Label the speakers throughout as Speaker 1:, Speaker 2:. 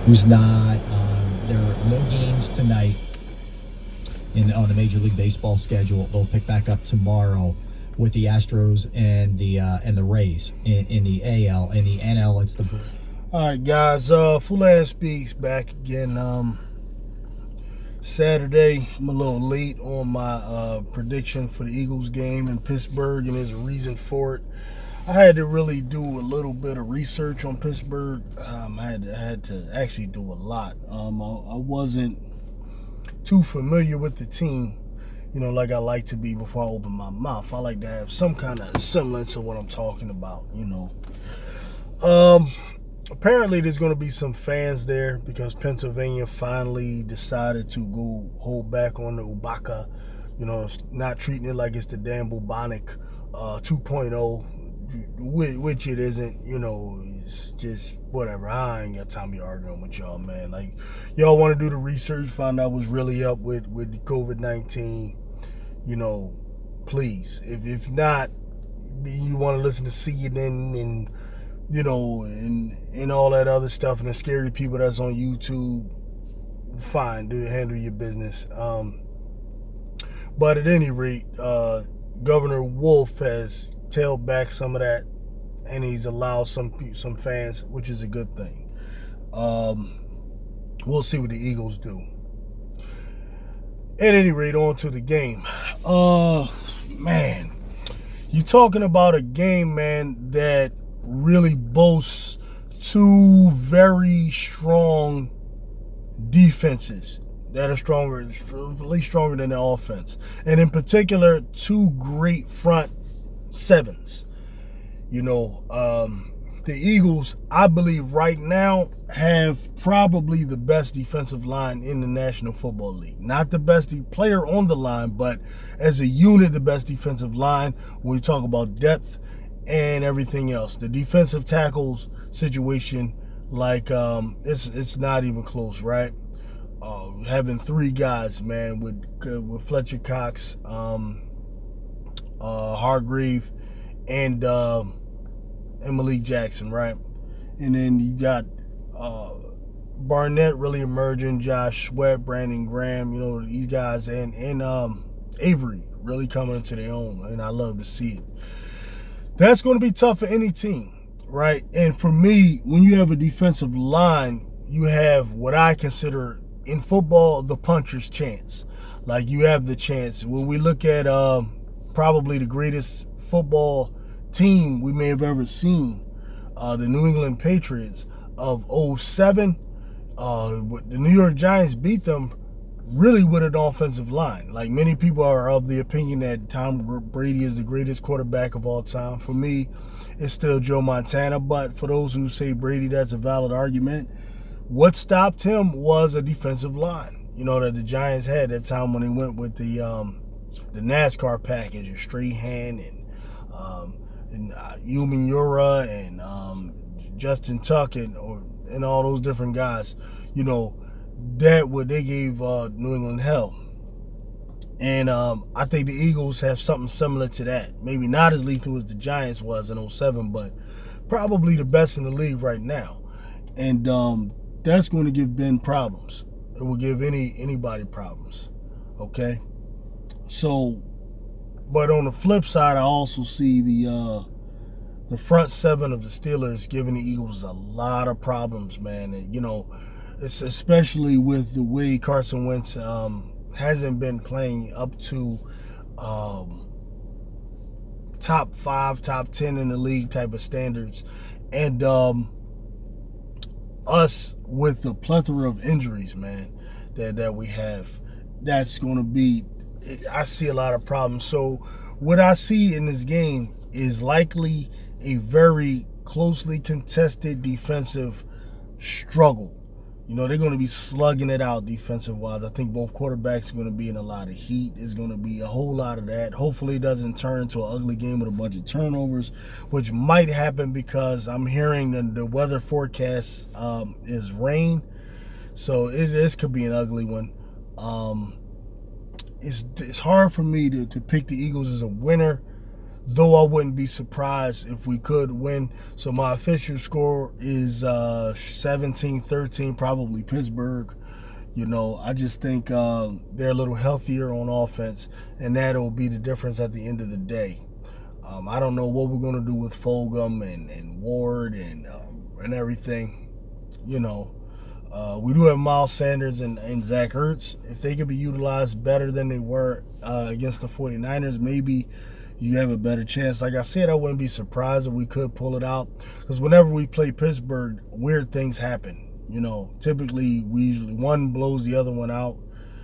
Speaker 1: who's not. There are no games tonight on the Major League Baseball schedule. They'll pick back up tomorrow with the Astros and the Rays in the AL. In the NL, it's the Braves.
Speaker 2: All right, guys. Full Ass Speaks back again. Saturday, I'm a little late on my prediction for the Eagles game in Pittsburgh, and there's a reason for it. I had to really do a little bit of research on Pittsburgh. I had to actually do a lot. I wasn't too familiar with the team, like I like to be before I open my mouth. I like to have some kind of semblance of what I'm talking about, Apparently, there's going to be some fans there because Pennsylvania finally decided to go hold back on the Ubaka, not treating it like it's the damn bubonic 2.0, which it isn't, it's just whatever. I ain't got time to be arguing with y'all, man. Like, y'all want to do the research, find out what's really up with COVID-19, please. If not, you want to listen to CNN and and all that other stuff and the scary people that's on YouTube, fine, handle your business. But at any rate, Governor Wolf has tailed back some of that, and he's allowed some fans, which is a good thing. We'll see what the Eagles do. At any rate, on to the game. Man, you're talking about a game, man, that really boasts two very strong defenses that are at least stronger than the offense. And in particular, two great front sevens. The Eagles, I believe right now, have probably the best defensive line in the National Football League. Not the best player on the line, but as a unit, the best defensive line when we talk about depth and everything else. The defensive tackles situation, it's not even close, right? Having three guys, man, with Fletcher Cox, Hargrave, and Malik Jackson, right? And then you got Barnett really emerging, Josh Sweat, Brandon Graham, these guys, and Avery really coming into their own, and I love to see it. That's going to be tough for any team, right? And for me, when you have a defensive line, you have what I consider in football the puncher's chance. Like, you have the chance. When we look at probably the greatest football team we may have ever seen, the New England Patriots of 07, the New York Giants beat them really with an offensive line. Like, many people are of the opinion that Tom Brady is the greatest quarterback of all time. For me, it's still Joe Montana. But for those who say Brady, that's a valid argument. What stopped him was a defensive line, that the Giants had that time when they went with the NASCAR package of Strahan and Umenyiora and Justin Tuck and all those different guys, that what they gave New England hell. And I think the Eagles have something similar to that. Maybe not as lethal as the Giants was in 07, but probably the best in the league right now. And that's going to give Ben problems. It will give anybody problems. Okay? So, but on the flip side, I also see the front seven of the Steelers giving the Eagles a lot of problems, man. And, it's especially with the way Carson Wentz hasn't been playing up to top 5, top 10 in the league type of standards. And us with the plethora of injuries, man, that we have, that's going to be, I see a lot of problems. So what I see in this game is likely a very closely contested defensive struggle. They're going to be slugging it out defensive-wise. I think both quarterbacks are going to be in a lot of heat. There's going to be a whole lot of that. Hopefully it doesn't turn into an ugly game with a bunch of turnovers, which might happen because I'm hearing that the weather forecast is rain. So this could be an ugly one. It's hard for me to pick the Eagles as a winner. though I wouldn't be surprised if we could win. So my official score is 17-13, probably Pittsburgh. I just think they're a little healthier on offense, and that'll be the difference at the end of the day. I don't know what we're going to do with Fulgham and Ward and everything. We do have Miles Sanders and Zach Ertz. If they could be utilized better than they were against the 49ers, maybe you have a better chance. Like I said, I wouldn't be surprised if we could pull it out, because whenever we play Pittsburgh, weird things happen. Typically one blows the other one out.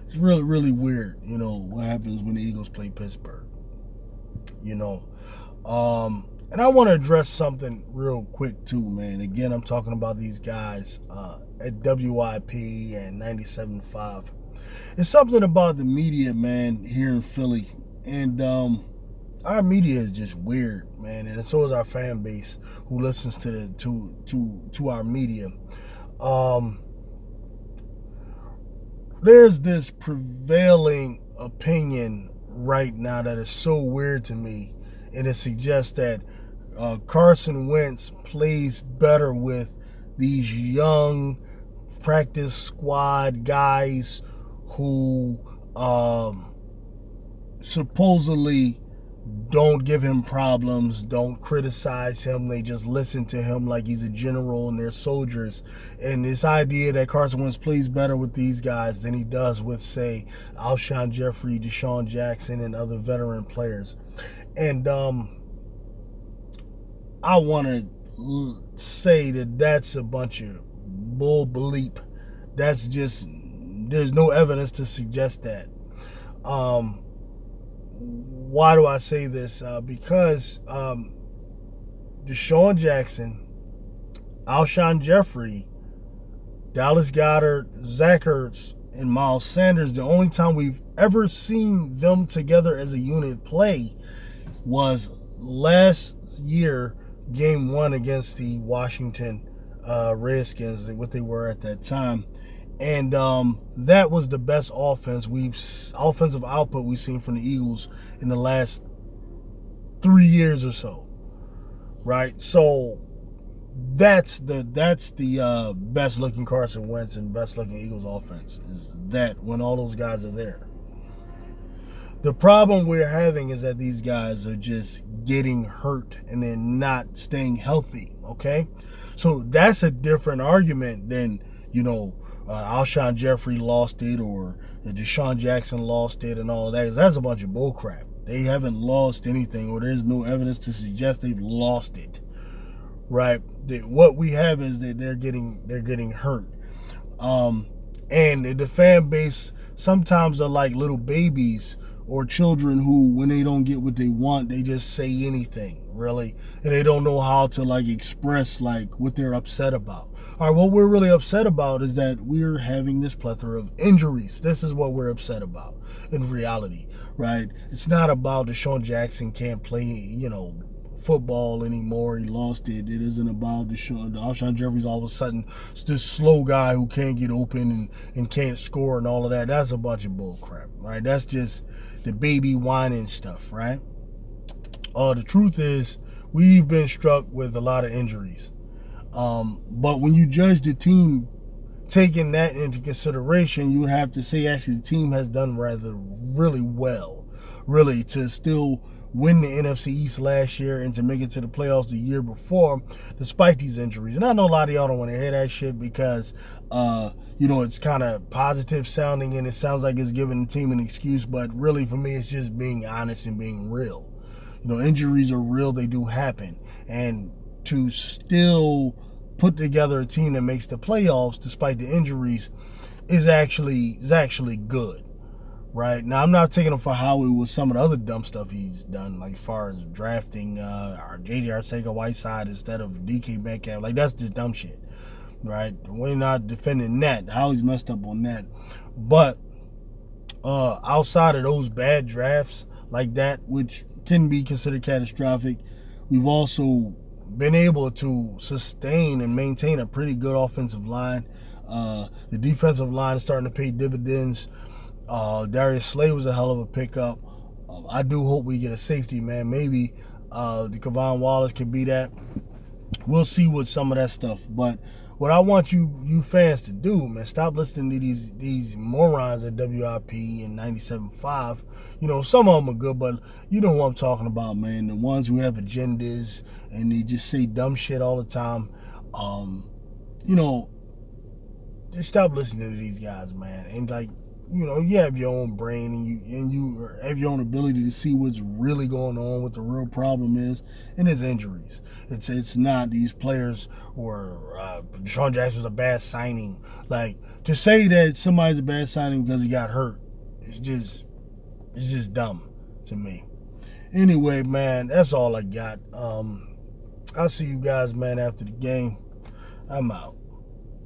Speaker 2: It's really, really weird, what happens when the Eagles play Pittsburgh. And I want to address something real quick too, man. Again, I'm talking about these guys at WIP and 97.5. It's something about the media, man, here in Philly. And our media is just weird, man. And so is our fan base who listens to our media. There's this prevailing opinion right now that is so weird to me, and it suggests that Carson Wentz plays better with these young practice squad guys who supposedly don't give him problems, don't criticize him. They just listen to him like he's a general and they're soldiers. And this idea that Carson Wentz plays better with these guys than he does with, say, Alshon Jeffrey, Deshaun Jackson, and other veteran players. And I want to say that that's a bunch of bull bleep. That's just, there's no evidence to suggest that. Why do I say this? Because Deshaun Jackson, Alshon Jeffrey, Dallas Goedert, Zach Ertz, and Miles Sanders, the only time we've ever seen them together as a unit play was last year, game 1 against the Washington Redskins, what they were at that time. And that was the best offensive output we've seen from the Eagles in the last 3 years or so, right? So that's the best looking Carson Wentz and best looking Eagles offense, is that when all those guys are there. The problem we're having is that these guys are just getting hurt and they're not staying healthy, okay? So that's a different argument than, Alshon Jeffrey lost it or Deshaun Jackson lost it and all of that. That's a bunch of bullcrap. They haven't lost anything, or there's no evidence to suggest they've lost it, right? What we have is that they're getting hurt. And the fan base sometimes are like little babies or children who, when they don't get what they want, they just say anything, really. And they don't know how to express what they're upset about. All right, what we're really upset about is that we're having this plethora of injuries. This is what we're upset about in reality, right? It's not about Deshaun Jackson can't play, football anymore. He lost it. It isn't about Alshon Jeffrey's all of a sudden this slow guy who can't get open and can't score and all of that. That's a bunch of bull crap, right? That's just the baby whining stuff, right? The truth is we've been struck with a lot of injuries. But when you judge the team taking that into consideration, you would have to say actually the team has done really well, really, to still win the NFC East last year and to make it to the playoffs the year before, despite these injuries. And I know a lot of y'all don't want to hear that shit because, it's kind of positive sounding and it sounds like it's giving the team an excuse, but really for me, it's just being honest and being real. Injuries are real. They do happen. And to still put together a team that makes the playoffs despite the injuries is actually good. Right now, I'm not taking him for Howie with some of the other dumb stuff he's done, like as far as drafting our J.J. Arcega-Whiteside instead of DK Metcalf. That's just dumb shit, right? We're not defending that. Howie's messed up on that. But outside of those bad drafts like that, which can be considered catastrophic, we've also been able to sustain and maintain a pretty good offensive line. The defensive line is starting to pay dividends. Darius Slay was a hell of a pickup. I do hope we get a safety, man. Maybe The Kevon Wallace could be that. We'll see with some of that stuff. But what I want you fans to do, man, stop listening to these morons at WIP and 97.5. You know, some of them are good, but you know what I'm talking about, man. The ones who have agendas and they just say dumb shit all the time. You know, just stop listening to these guys, man. And like, you know, you have your own brain and you have your own ability to see what's really going on, what the real problem is, and it's injuries. It's not these players or Deshaun Jackson was a bad signing. Like, to say that somebody's a bad signing because he got hurt, it's just dumb to me. Anyway, man, that's all I got. I'll see you guys, man, after the game. I'm out.